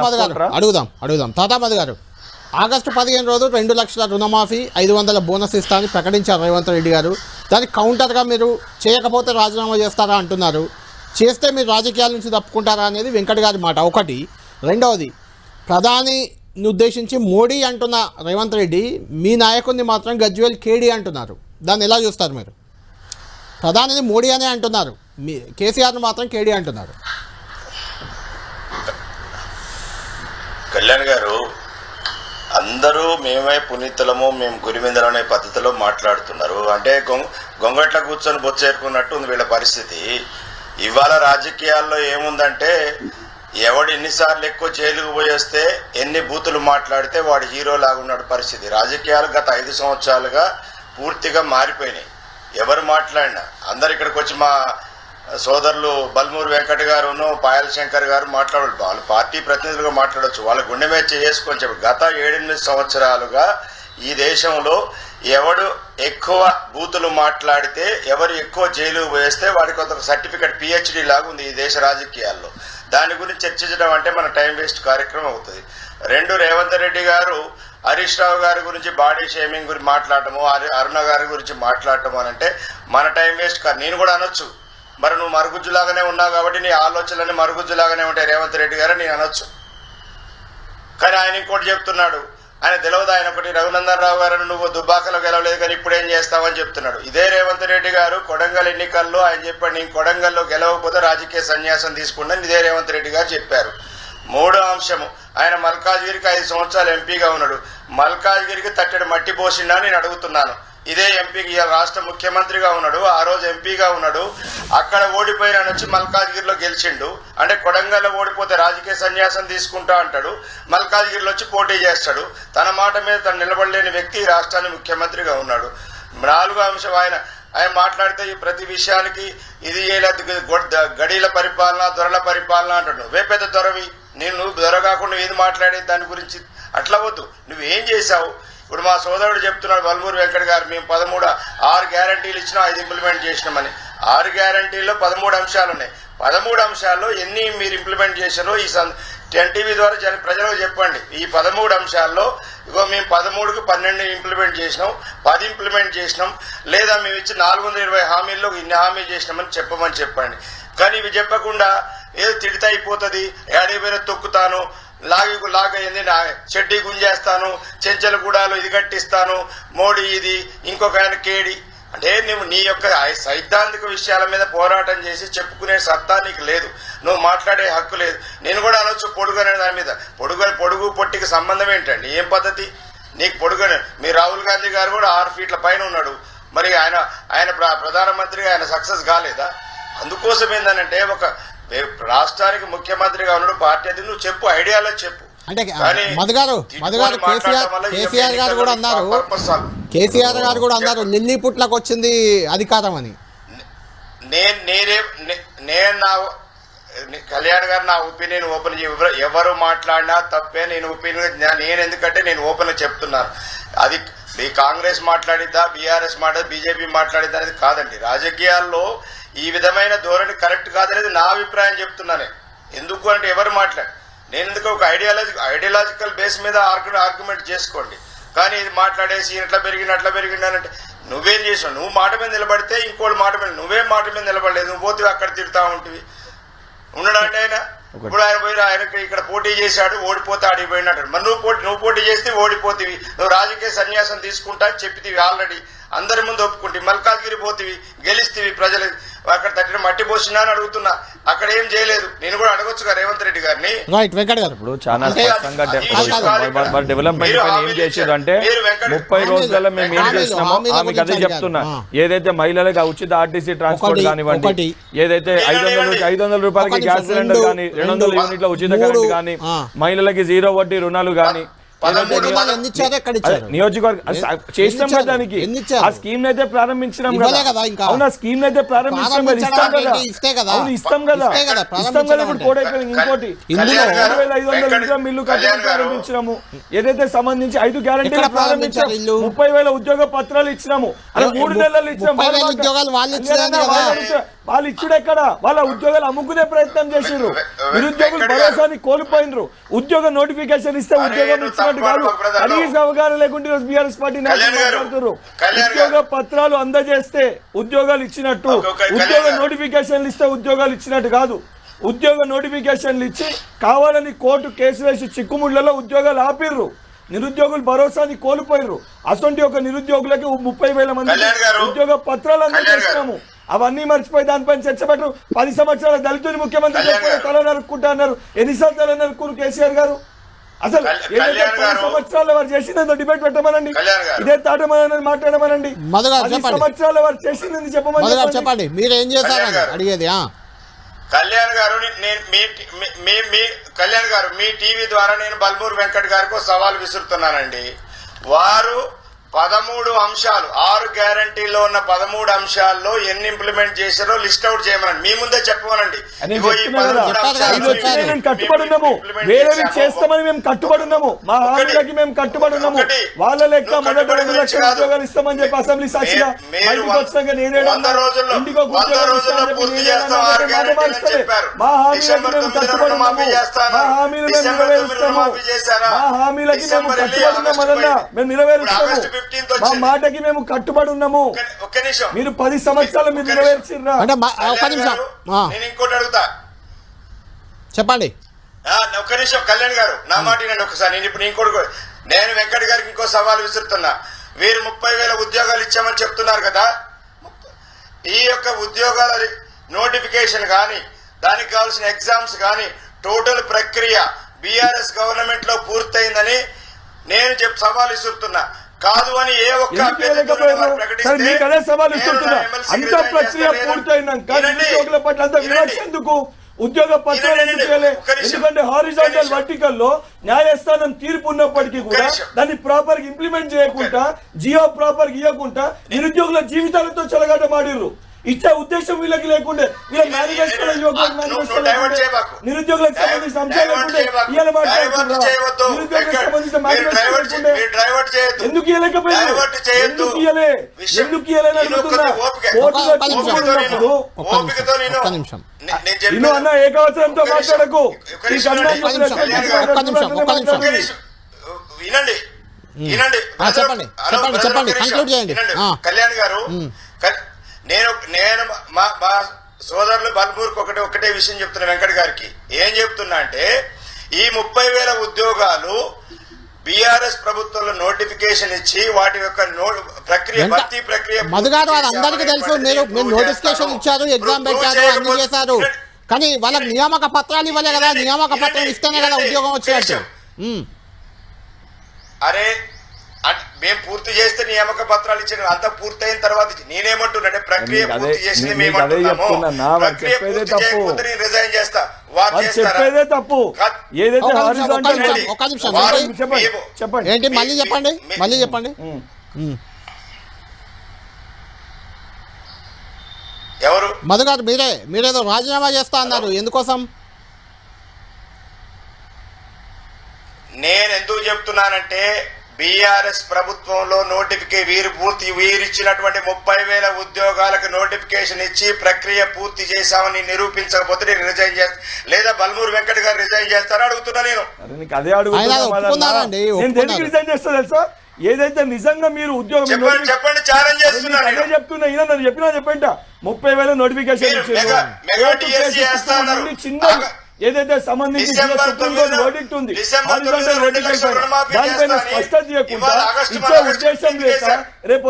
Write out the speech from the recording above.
తాతామధు గారు అడుగుదాం తాతామధు గారు, ఆగస్టు 15 రోజు 2 లక్షల రుణమాఫీ 500 బోనస్ ఇస్తారని ప్రకటించారు రేవంత్ రెడ్డి గారు. దానికి కౌంటర్గా మీరు చేయకపోతే రాజీనామా చేస్తారా అంటున్నారు. చేస్తే మీరు రాజకీయాల నుంచి తప్పుకుంటారా అనేది వెంకట్ గారి మాట ఒకటి. రెండవది, ప్రధానిని ఉద్దేశించి మోడీ అంటున్న రేవంత్ రెడ్డి మీ నాయకుడిని మాత్రం గజ్వేల్ కేడీ అంటున్నారు. దాన్ని ఎలా చూస్తారు మీరు? ప్రధానిని మోడీ అనే అంటున్నారు, మీ కేసీఆర్ని మాత్రం కేడీ అంటున్నారు. కళ్యాణ్ గారు, అందరూ మేమే పునీతులము, మేము గురిమిందలు అనే పద్ధతిలో మాట్లాడుతున్నారు. అంటే గొంగట్ల కూర్చొని బొచ్చేరుకున్నట్టు ఉంది వీళ్ళ పరిస్థితి. ఇవాళ రాజకీయాల్లో ఏముందంటే ఎవడు ఎన్నిసార్లు ఎక్కువ జైలుకు పోయేస్తే ఎన్ని బూతులు మాట్లాడితే వాడు హీరో లాగున్నాడు పరిస్థితి. రాజకీయాలు గత 5 సంవత్సరాలుగా పూర్తిగా మారిపోయినాయి. ఎవరు మాట్లాడినా అందరు ఇక్కడికి వచ్చి మా సోదరులు బల్మూరు వెంకట్ గారును పాయల్ శంకర్ గారు మాట్లాడారు. వాళ్ళు పార్టీ ప్రతినిధులుగా మాట్లాడవచ్చు, వాళ్ళ గుండె మీద చేసుకొని చెప్పి గత 7-8 సంవత్సరాలుగా ఈ దేశంలో ఎవడు ఎక్కువ బూతులు మాట్లాడితే ఎవరు ఎక్కువ జైలు వేస్తే వాడికి కొంత సర్టిఫికెట్ PhD లాగా ఉంది ఈ దేశ రాజకీయాల్లో. దాని గురించి చర్చించడం అంటే మన టైం వేస్ట్ కార్యక్రమం అవుతుంది. 2, రేవంత్ రెడ్డి గారు హరీష్ రావు గారి గురించి బాడీ షేమింగ్ గురించి మాట్లాడటము, అరుణ గారి గురించి మాట్లాడటము అని అంటే మన టైం వేస్ట్ కాదు. నేను కూడా అనొచ్చు, మరి నువ్వు మరుగుజ్జులాగానే ఉన్నావు కాబట్టి నీ ఆలోచనలన్నీ మరుగుజ్జులాగానే ఉంటాయి రేవంత్ రెడ్డి గారు నేను అనొచ్చు. కానీ ఆయన ఇంకోటి చెప్తున్నాడు, ఆయన తెలియదు, ఆయన ఒకటి రఘునందన్ రావు గారు నువ్వు దుబ్బాకలో గెలవలేదు కానీ ఇప్పుడు ఏం చేస్తావని చెప్తున్నాడు. ఇదే రేవంత్ రెడ్డి గారు కొడంగల్ ఎన్నికల్లో ఆయన చెప్పాడు, నేను కొడంగల్లో గెలవకపోతే రాజకీయ సన్యాసం తీసుకున్నాను ఇదే రేవంత్ రెడ్డి గారు చెప్పారు. 3వ అంశము, ఆయన మల్కాజ్గిరికి 5 సంవత్సరాలు ఎంపీగా ఉన్నాడు. మల్కాజ్గిరికి తట్టడి మట్టి పోసిండా నేను అడుగుతున్నాను. ఇదే ఎంపీకి రాష్ట్ర ముఖ్యమంత్రిగా ఉన్నాడు, ఆ రోజు ఎంపీగా ఉన్నాడు. అక్కడ ఓడిపోయిన వచ్చి మల్కాజ్గిరిలో గెలిచిండు. అంటే కొడంగల్లో ఓడిపోతే రాజకీయ సన్యాసం తీసుకుంటా అంటాడు, మల్కాజ్గిరిలో వచ్చి పోటీ చేస్తాడు. తన మాట మీద తను నిలబడలేని వ్యక్తి రాష్ట్రానికి ముఖ్యమంత్రిగా ఉన్నాడు. 4వ అంశం, ఆయన మాట్లాడితే ఈ ప్రతి విషయానికి ఇది గడీల పరిపాలన, దొరల పరిపాలన అంటాడు. నువ్వే పెద్ద దొరవి, నువ్వు దొర కాకుండా ఏది మాట్లాడే దాని గురించి అట్లా వద్దు. నువ్వేం చేశావు? ఇప్పుడు మా సోదరుడు చెప్తున్నాడు బల్మూరు వెంకట్ గారు, మేము 6 గ్యారంటీలు ఇచ్చినా 5 ఇంప్లిమెంట్ చేసినామని. 6 గ్యారంటీల్లో 13 అంశాలు ఉన్నాయి. 13 అంశాల్లో ఎన్ని మీరు ఇంప్లిమెంట్ చేశారో ఈ టీవీ ద్వారా ప్రజలకు చెప్పండి. ఈ 13 అంశాల్లో ఇగో మేము 13కు 12 ఇంప్లిమెంట్ చేసినాం, 10 ఇంప్లిమెంట్ చేసినాం, లేదా మేము ఇచ్చి 420 హామీల్లో ఇన్ని హామీ చేసినామని చెప్పండి. కానీ ఇవి చెప్పకుండా ఏదో తిడితే అయిపోతుంది, ఏడైపోయినా తొక్కుతాను, లాగైంది నా చెడ్డీ గుంజేస్తాను, చెంచలగూడాలు ఇది కట్టిస్తాను, మోడీ ఇది, ఇంకొక ఆయన కేడి అంటే నువ్వు నీ యొక్క సైద్ధాంతిక విషయాల మీద పోరాటం చేసి చెప్పుకునే సత్తా నీకు లేదు, నువ్వు మాట్లాడే హక్కు లేదు. నేను కూడా అనొచ్చు పొడుగు అనే దాని మీద. పొడుగు పొట్టికి సంబంధం ఏంటండి? ఏం పద్ధతి నీకు? పొడుగు మీ రాహుల్ గాంధీ గారు కూడా 6 ఫీట్ల పైన ఉన్నాడు, మరి ఆయన ప్రధానమంత్రిగా ఆయన సక్సెస్ కాలేదా? అందుకోసం ఏంటంటే ఒక రాష్ట్రానికి ముఖ్యమంత్రిగా ఉన్నాడు, పార్టీ అది నువ్వు చెప్పు, ఐడియాలో చెప్పు. అంటే కేసీఆర్ గారు కూడా అన్నారు లిల్లీపుట్లకు వచ్చింది అధికారం అని. నేను నా కళ్యాణ్ గారు నా ఒపీనియన్ ఓపెన్ ఎవరు మాట్లాడినా తప్పే. నేను ఎందుకంటే నేను ఓపెన్ చెప్తున్నాను. అది కాంగ్రెస్ మాట్లాడిద్దా, బీఆర్ఎస్ మాట్లాడి, బీజేపీ మాట్లాడిద్దా అనేది కాదండి. రాజకీయాల్లో ఈ విధమైన ధోరణి కరెక్ట్ కాదనేది నా అభిప్రాయం చెప్తున్నానే. ఎందుకు అంటే ఎవరు మాట్లాడు, నేను ఎందుకు ఒక ఐడియాలజికల్ బేస్ మీద ఆర్గ్యుమెంట్ చేసుకోండి. కానీ ఇది మాట్లాడేసి ఇట్లా పెరిగింది అంటే నువ్వేం చేసావు? నువ్వు మాట మీద నిలబడితే ఇంకోటి మాట మీద, నువ్వేం మాట మీద నిలబడలేదు, నువ్వు పోతే అక్కడ తిడతా ఉంటివి. ఉండడంటే ఆయన ఇప్పుడు ఆయన పోయి ఆయనకి ఇక్కడ పోటీ చేశాడు, ఓడిపోతే ఆడిపోయినట్టు. మరి నువ్వు పోటీ చేస్తే ఓడిపోతివి, నువ్వు రాజకీయ సన్యాసం తీసుకుంటా అని చెప్పితివి ఆల్రెడీ, అందరి ముందు ఒప్పుకుంటే మల్కాజ్గిరి పోతివి, గెలిస్తేవి, ప్రజలు అక్కడ తట్టిన మట్టి పోసినా అని అడుగుతున్నా. అక్కడ ఏం చేయలేదు. నేను కూడా అడగొచ్చుగా రేవంత్ రెడ్డి గారిని. ఇప్పుడు చాలా స్పష్టంగా డెవలప్మెంట్ ఏం చేసేది అంటే 30 రోజులలో మేము ఏం చేసినామో ఆమెకు అదే చెప్తున్నా. ఏదైతే మహిళలకు ఉచిత ఆర్టీసీ ట్రాన్స్పోర్ట్ కానివ్వండి, ఏదైతే 500 రూపాయలకి గ్యాస్ సిలిండర్ కానీ, 200 యూనిట్ల ఉచిత కరెంట్ కానీ, మహిళలకి 0 వడ్డీ రుణాలు కానీ, ఎన్ని ఇచ్చారు, ఎక్కడ ఇచ్చారు? నియోజకవర్గం చేసినాం కదా దానికి. ఆ స్కీమ్ అయితే ప్రారంభించాం కదా. అవునా స్కీమ్ అయితే ప్రారంభించాం కదా. ఇస్తాం కదా ఇప్పుడు కోడ్ అయిపోయింది. ఇంకోటి 3,500 ఇల్లు కట్టడం ప్రారంభించినాము. ఏదైతే సంబంధించి 5 గ్యారంటీలు ప్రారంభించాము. 30,000 ఉద్యోగ పత్రాలు ఇచ్చినాము. అలా 3 నెలలు ఇచ్చినాము. వాళ్ళు ఇచ్చుడు ఎక్కడ? వాళ్ళ ఉద్యోగాలు అమ్ముకునే ప్రయత్నం చేసిర్రు. నిరుద్యోగులు భరోసాని కోల్పోయినరు. ఉద్యోగ నోటిఫికేషన్ ఇస్తే ఉద్యోగం ఇచ్చినట్టు కాదు. కనీస అవగాహన లేకుండా బీఆర్ఎస్ పార్టీ నాయకులు మాట్లాడుతున్నారు. ఉద్యోగ పత్రాలు అందజేస్తే ఉద్యోగాలు ఇచ్చినట్టు, ఉద్యోగ నోటిఫికేషన్లు ఇస్తే ఉద్యోగాలు ఇచ్చినట్టు కాదు. ఉద్యోగ నోటిఫికేషన్లు ఇచ్చి కావాలని కోర్టు కేసు వేసి చిక్కుముళ్లలో ఉద్యోగాలు ఆపిర్రు. నిరుద్యోగులు భరోసాని కోల్పోయిర్రు. అసొంటి ఒక నిరుద్యోగులకి 30,000 మంది ఉద్యోగ పత్రాలు అందజేస్తున్నాము. అవన్నీ మర్చిపోయి దానిపైన చర్చ పెట్టరు. 10 సంవత్సరాల దళితుని ముఖ్యమంత్రి తల నరుక్కుంటా అన్నారు. ఎన్నిసార్లు తల నరుక్కున్నారు కేసీఆర్ గారు? అసలు ఏదైతే 10 సంవత్సరాల వారు చేసిందో డిబేట్ పెట్టమనండి. ఇదే తాటమని మాట్లాడమనండి. 10 సంవత్సరాల వారు చేసింది చెప్పండి. మీరు ఏం చేశారు అడిగేది. కళ్యాణ్ గారు, కళ్యాణ్ గారు మీ టీవీ ద్వారా నేను బల్మూరు వెంకట్ గారికి సవాల్ విసురుతున్నానండి. వారు 13 అంశాలు, 6 గ్యారంటీలో ఉన్న 13 అంశాల్లో ఎన్ని ఇంప్లిమెంట్ చేశారో లిస్ట్ అవుట్ చేయమనండి. మీ ముందే చెప్పమనండి. కట్టుబడున్నాము, వేరేవి చేస్తామని మేము కట్టుబడున్నాము. మా హామీలకి మేము కట్టుబడున్నాము. వాళ్ళ లెక్క మొదట 2 లక్షల ఉద్యోగాలు ఇస్తామని చెప్పి అసెంబ్లీ సాక్షిగా బయటకు వచ్చినాక నేనేడు ఇంటికి మా హామీలకి మేము కట్టుబడున్నాము. మా హామీలు మేము నెరవేరుస్తాము. మా హామీలకి మేము కట్టుబడున్నామన్నా మేము నెరవేరుస్తాము. మా మాటకి మేము కట్టుబడి ఉన్నాము. మీరు 10 సంవత్సరాలు మీరు నెరవేర్చిర్రా? నేను ఇంకోటి అడుగుతా, చెప్పండి. ఒక్క నిమిషం కళ్యాణ్ గారు, నా మాట వినండి ఒకసారి. నేను వెంకట్ గారికి ఇంకో సవాల్ విసురుతున్నా. వీరు 30,000 ఉద్యోగాలు ఇచ్చామని చెప్తున్నారు కదా. ఈ యొక్క ఉద్యోగాల నోటిఫికేషన్ కానీ, దానికి కావాల్సిన ఎగ్జామ్స్ కానీ, టోటల్ ప్రక్రియ బీఆర్ఎస్ గవర్నమెంట్ లో పూర్తయిందని నేను సవాల్ విసురుతున్నా. కాదు అని ఏ ఒక్క సవాల్ ఇస్తున్నా. అంత ప్రక్రియ పూర్తయినాక నిరుద్యోగుల పట్ల అంత వివక్ష ఎందుకు? ఉద్యోగ పత్రాలు ఎందుకు చేయలే? ఎందుకంటే హారిజాంటల్ వర్టికల్ లో న్యాయస్థానం తీర్పు ఉన్నప్పటికీ కూడా దాన్ని ప్రాపర్ గా ఇంప్లిమెంట్ చేయకుండా, జియో ప్రాపర్ గా ఇవ్వకుండా నిరుద్యోగుల జీవితాలతో చెలగాటమాడిర్రు. ఇచ్చే ఉద్దేశం వీళ్ళకి లేకుండే, వీళ్ళ మేనిఫెస్టోలో నిరుద్యోగులకు సంబంధించిన అంశాలు లేకుండే ఇవాళ మాట్లాడుతున్నారు. నిరుద్యోగులకు సంబంధించిన మేనిఫెస్టో లేకుండే ఎందుకు ఇవ్వలేకపోయారు? ఎందుకు ఇవ్వలేని అడుగుతున్నా. ఇల్లు అన్న ఏకవచనంతో మాట్లాడకు. వినండి వినండి కళ్యాణ్ గారు, నేను మా సోదరులు బల్మూరుకు ఒకటే విషయం చెప్తున్నా. వెంకట్ గారికి ఏం చెప్తున్నా అంటే, ఈ 30,000 ఉద్యోగాలు బీఆర్ఎస్ ప్రభుత్వంలో నోటిఫికేషన్ ఇచ్చి వాటి యొక్క ప్రక్రియ భర్తీ ప్రక్రియ మధుగారు అందరికీ తెలుసు. మీరు నోటిఫికేషన్ ఇచ్చారు, ఎగ్జామ్ పెట్టారు, అన్ని చేశారు. కానీ వాళ్ళకి నియామక పత్రాలు ఇవ్వలే కదా. నియామక పత్రం ఇస్తేనే కదా ఉద్యోగం వచ్చినట్టు. అరే మేము పూర్తి చేస్తే నియామక పత్రాలు ఇచ్చిన అంతా పూర్తయిన తర్వాత నేనేమంటున్నాంటే ప్రక్రియ పూర్తి చేసింది మేమంటున్నాము. ప్రక్రియ పూర్తి చేయకపోతే నేను రిజైన్ చేస్తా. చెప్పేదే తప్పు. ఏదైతే ఏంటి మళ్ళీ చెప్పండి. ఎవరు? మధు గారు మీరేదో రాజీనామా చేస్తా అన్నారు. ఎందుకోసం? నేను ఎందుకు చెప్తున్నానంటే, బీఆర్ఎస్ ప్రభుత్వంలో వీరిచ్చినటువంటి 30,000 ఉద్యోగాలకు నోటిఫికేషన్ ఇచ్చి ప్రక్రియ పూర్తి చేశామని నిరూపించకపోతే నేను రిజైన్ చేస్తా, లేదా బల్మూరు వెంకట్ గారు రిజైన్ చేస్తారని అడుగుతున్నా. నేను అదే అడుగుతున్నా. రిజైన్ చేస్తా తెలుసా? ఏదైతే నిజంగా మీరు ఉద్యోగం చెప్పండి ఛాలెంజ్ చేస్తున్నా. అదే చెప్తున్నా. చెప్పినా 30,000 నోటిఫికేషన్ చిన్న ఏదైతే సంబంధించి వర్డిక్ట్ ఉంది, దానిపైన స్పష్టత చేయకుండా ఇచ్చే ఉద్దేశం లేక రేపు